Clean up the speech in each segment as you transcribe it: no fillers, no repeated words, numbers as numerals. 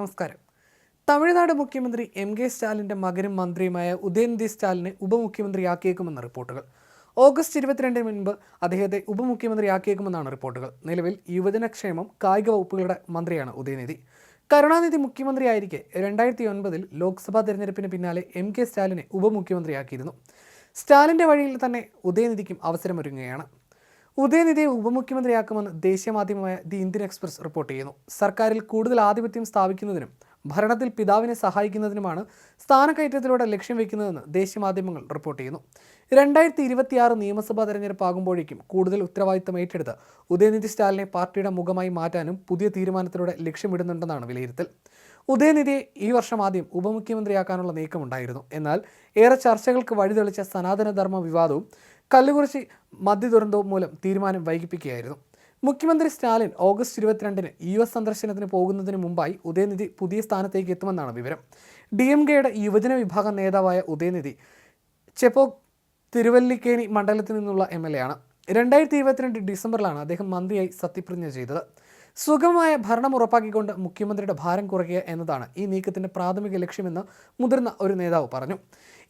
നമസ്കാരം. തമിഴ്നാട് മുഖ്യമന്ത്രി എം.കെ. സ്റ്റാലിൻ്റെ മകനും മന്ത്രിയുമായ ഉദയനിധി സ്റ്റാലിനെ ഉപമുഖ്യമന്ത്രിയാക്കിയേക്കുമെന്ന് റിപ്പോർട്ടുകൾ. ഓഗസ്റ്റ് 22 മുൻപ് അദ്ദേഹത്തെ ഉപമുഖ്യമന്ത്രിയാക്കിയേക്കുമെന്നാണ് റിപ്പോർട്ടുകൾ. നിലവിൽ യുവജനക്ഷേമം, കായിക വകുപ്പുകളുടെ മന്ത്രിയാണ് ഉദയനിധി. കരുണാനിധി മുഖ്യമന്ത്രിയായിരിക്കെ 2009 ലോക്സഭാ തെരഞ്ഞെടുപ്പിന് പിന്നാലെ എം.കെ. സ്റ്റാലിനെ ഉപമുഖ്യമന്ത്രിയാക്കിയിരുന്നു. സ്റ്റാലിൻ്റെ വഴിയിൽ തന്നെ ഉദയനിധിക്കും അവസരമൊരുങ്ങുകയാണ്. ഉദയനിധിയെ ഉപമുഖ്യമന്ത്രിയാക്കുമെന്ന് ദേശീയ മാധ്യമമായ ദി ഇന്ത്യൻ എക്സ്പ്രസ് റിപ്പോർട്ട് ചെയ്യുന്നു. സർക്കാരിൽ കൂടുതൽ ആധിപത്യം സ്ഥാപിക്കുന്നതിനും ഭരണത്തിൽ പിതാവിനെ സഹായിക്കുന്നതിനുമാണ് സ്ഥാനക്കയറ്റത്തിലൂടെ ലക്ഷ്യം വയ്ക്കുന്നതെന്ന് ദേശീയ മാധ്യമങ്ങൾ റിപ്പോർട്ട് ചെയ്യുന്നു. 2026 നിയമസഭാ തെരഞ്ഞെടുപ്പ് ആകുമ്പോഴേക്കും കൂടുതൽ ഉത്തരവാദിത്തം ഏറ്റെടുത്ത് ഉദയനിധി സ്റ്റാലിനെ പാർട്ടിയുടെ മുഖമായി മാറ്റാനും പുതിയ തീരുമാനത്തിലൂടെ ലക്ഷ്യമിടുന്നുണ്ടെന്നാണ് വിലയിരുത്തൽ. ഉദയനിധിയെ ഈ വർഷം ആദ്യം ഉപമുഖ്യമന്ത്രിയാക്കാനുള്ള നീക്കമുണ്ടായിരുന്നു. എന്നാൽ ഏറെ ചർച്ചകൾക്ക് വഴിതെളിച്ച സനാതനധർമ്മ വിവാദവും കല്ലുകുറിശി മദ്യദുരന്തവും മൂലം തീരുമാനം വൈകിപ്പിക്കുകയായിരുന്നു. മുഖ്യമന്ത്രി സ്റ്റാലിൻ ഓഗസ്റ്റ് 22 US സന്ദർശനത്തിന് പോകുന്നതിന് മുമ്പായി ഉദയനിധി പുതിയ സ്ഥാനത്തേക്ക് എത്തുമെന്നാണ് വിവരം. DMKയുടെ യുവജന വിഭാഗം നേതാവായ ഉദയനിധി ചെപ്പോക്ക് തിരുവല്ലിക്കേണി മണ്ഡലത്തിൽ നിന്നുള്ള MLA ആണ്. 2022 ഡിസംബറിലാണ് അദ്ദേഹം മന്ത്രിയായി സത്യപ്രതിജ്ഞ ചെയ്തത്. സുഗമമായ ഭരണം ഉറപ്പാക്കിക്കൊണ്ട് മുഖ്യമന്ത്രിയുടെ ഭാരം കുറയ്ക്കുക എന്നതാണ് ഈ നീക്കത്തിൻ്റെ പ്രാഥമിക ലക്ഷ്യമെന്ന് മുതിർന്ന ഒരു നേതാവ് പറഞ്ഞു.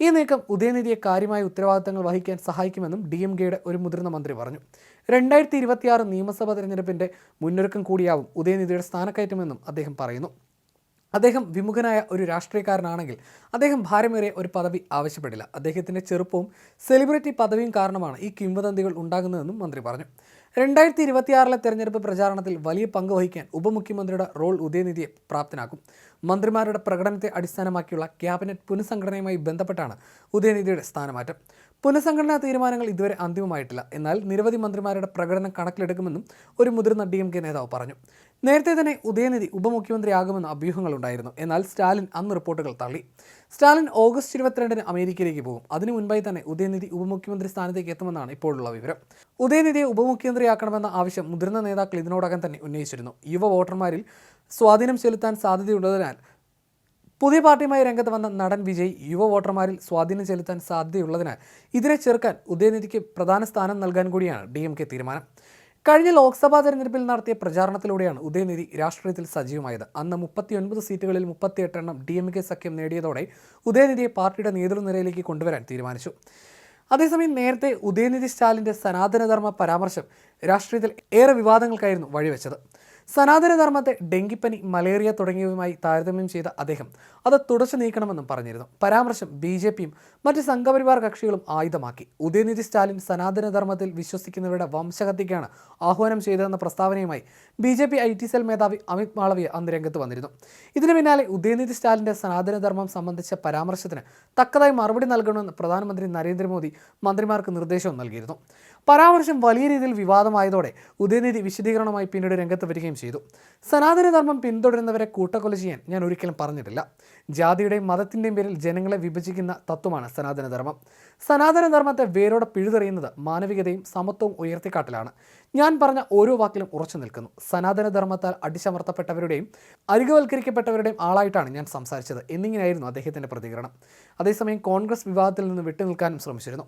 ഈ നീക്കം ഉദയനിധിയെ കാര്യമായ ഉത്തരവാദിത്തങ്ങൾ വഹിക്കാൻ സഹായിക്കുമെന്നും DMKയുടെ ഒരു മുതിർന്ന മന്ത്രി പറഞ്ഞു. 2026 നിയമസഭാ തെരഞ്ഞെടുപ്പിൻ്റെ മുന്നൊരുക്കം കൂടിയാവും ഉദയനിധിയുടെ സ്ഥാനക്കയറ്റമെന്നും അദ്ദേഹം പറയുന്നു. അദ്ദേഹം വിമുഖനായ ഒരു രാഷ്ട്രീയക്കാരനാണെങ്കിൽ അദ്ദേഹം ഭാരമേറിയ ഒരു പദവി ആവശ്യപ്പെടില്ല. അദ്ദേഹത്തിൻ്റെ ചെറുപ്പവും സെലിബ്രിറ്റി പദവിയും കാരണമാണ് ഈ കിംവദന്തികൾ ഉണ്ടാകുന്നതെന്നും മന്ത്രി പറഞ്ഞു. 2026 തെരഞ്ഞെടുപ്പ് പ്രചാരണത്തിൽ വലിയ പങ്ക് വഹിക്കാൻ ഉപമുഖ്യമന്ത്രിയുടെ റോൾ ഉദയനിധിയെ പ്രാപ്തനാക്കും. മന്ത്രിമാരുടെ പ്രകടനത്തെ അടിസ്ഥാനമാക്കിയുള്ള ക്യാബിനറ്റ് പുനഃസംഘടനയുമായി ബന്ധപ്പെട്ടാണ് ഉദയനിധിയുടെ സ്ഥാനമാറ്റം. പുനഃസംഘടനാ തീരുമാനങ്ങൾ ഇതുവരെ അന്തിമമായിട്ടില്ല. എന്നാൽ നിരവധി മന്ത്രിമാരുടെ പ്രകടനം കണക്കിലെടുക്കുമെന്നും ഒരു മുതിർന്ന DMK നേതാവ് പറഞ്ഞു. നേരത്തെ തന്നെ ഉദയനിധി ഉപമുഖ്യമന്ത്രിയാകുമെന്ന് അഭ്യൂഹങ്ങളുണ്ടായിരുന്നു. എന്നാൽ സ്റ്റാലിൻ അന്ന് റിപ്പോർട്ടുകൾ തള്ളി. സ്റ്റാലിൻ ഓഗസ്റ്റ് 22 അമേരിക്കയിലേക്ക് പോകും. അതിനു മുൻപായി തന്നെ ഉദയനിധി ഉപമുഖ്യമന്ത്രി സ്ഥാനത്തേക്ക് എത്തുമെന്നാണ് ഇപ്പോഴുള്ള വിവരം. ഉദയനിധിയെ ഉപമുഖ്യമന്ത്രിയാക്കണമെന്ന ആവശ്യം മുതിർന്ന നേതാക്കൾ ഇതിനോടകം തന്നെ ഉന്നയിച്ചിരുന്നു. യുവ വോട്ടർമാരിൽ സ്വാധീനം ചെലുത്താൻ സാധ്യതയുള്ളതിനാൽ പുതിയ പാർട്ടിയുമായി രംഗത്ത് വന്ന നടൻ വിജയ് യുവ വോട്ടർമാരിൽ സ്വാധീനം ചെലുത്താൻ സാധ്യതയുള്ളതിനാൽ ഇതിനെ ചെറുക്കാൻ ഉദയനിധിക്ക് പ്രധാന സ്ഥാനം നൽകാൻ കൂടിയാണ് DMK തീരുമാനം. കഴിഞ്ഞ ലോക്സഭാ തെരഞ്ഞെടുപ്പിൽ നടത്തിയ പ്രചാരണത്തിലൂടെയാണ് ഉദയനിധി രാഷ്ട്രീയത്തിൽ സജീവമായത്. അന്ന് 39 സീറ്റുകളിൽ 38 എണ്ണം DMK സഖ്യം നേടിയതോടെ ഉദയനിധിയെ പാർട്ടിയുടെ നേതൃനിരയിലേക്ക് കൊണ്ടുവരാൻ തീരുമാനിച്ചു. അതേസമയം നേരത്തെ ഉദയനിധി സ്റ്റാലിൻ്റെ സനാതനധർമ്മ പരാമർശം രാഷ്ട്രീയത്തിൽ ഏറെ വിവാദങ്ങൾക്കായിരുന്നു വഴിവെച്ചത്. സനാതനധർമ്മത്തെ ഡെങ്കിപ്പനി, മലേറിയ തുടങ്ങിയവയുമായി താരതമ്യം ചെയ്ത അദ്ദേഹം അത് തുടച്ചു നീക്കണമെന്നും പറഞ്ഞിരുന്നു. പരാമർശം BJPയും മറ്റ് സംഘപരിവാർ കക്ഷികളും ആയുധമാക്കി. ഉദയനിധി സ്റ്റാലിൻ സനാതനധർമ്മത്തിൽ വിശ്വസിക്കുന്നവരുടെ വംശഹത്യയ്ക്കാണ് ആഹ്വാനം ചെയ്തതെന്ന പ്രസ്താവനയുമായി BJP IT സെൽ മേധാവി അമിത് മാളവിയ അന്ന് രംഗത്ത് വന്നിരുന്നു. ഇതിന് പിന്നാലെ ഉദയനിധി സ്റ്റാലിൻ്റെ സനാതനധർമ്മം സംബന്ധിച്ച പരാമർശത്തിന് തക്കതായി മറുപടി നൽകണമെന്ന് പ്രധാനമന്ത്രി നരേന്ദ്രമോദി മന്ത്രിമാർക്ക് നിർദ്ദേശവും നൽകിയിരുന്നു. പരാമർശം വലിയ രീതിയിൽ വിവാദമായതോടെ ഉദയനിധി വിശദീകരണമായി പിന്നീട് രംഗത്ത് വരികയും ചെയ്തു. സനാതനധർമ്മം പിന്തുടരുന്നവരെ കൂട്ടക്കൊല ചെയ്യാൻ ഞാൻ ഒരിക്കലും പറഞ്ഞിട്ടില്ല. ജാതിയുടെയും മതത്തിൻ്റെയും പേരിൽ ജനങ്ങളെ വിഭജിക്കുന്ന തത്വമാണ് സനാതനധർമ്മം. സനാതനധർമ്മത്തെ വേരോടെ പിഴുതെറിയുന്നത് മാനവികതയും സമത്വവും ഉയർത്തിക്കാട്ടലാണ്. ഞാൻ പറഞ്ഞ ഓരോ വാക്കിലും ഉറച്ചു നിൽക്കുന്നു. സനാതനധർമ്മത്താൽ അടിച്ചമർത്തപ്പെട്ടവരുടെയും അരികവൽക്കരിക്കപ്പെട്ടവരുടെയും ആളായിട്ടാണ് ഞാൻ സംസാരിച്ചത് എന്നിങ്ങനെയായിരുന്നു അദ്ദേഹത്തിൻ്റെ പ്രതികരണം. അതേസമയം കോൺഗ്രസ് വിവാദത്തിൽ നിന്ന് വിട്ടുനിൽക്കാനും ശ്രമിച്ചിരുന്നു.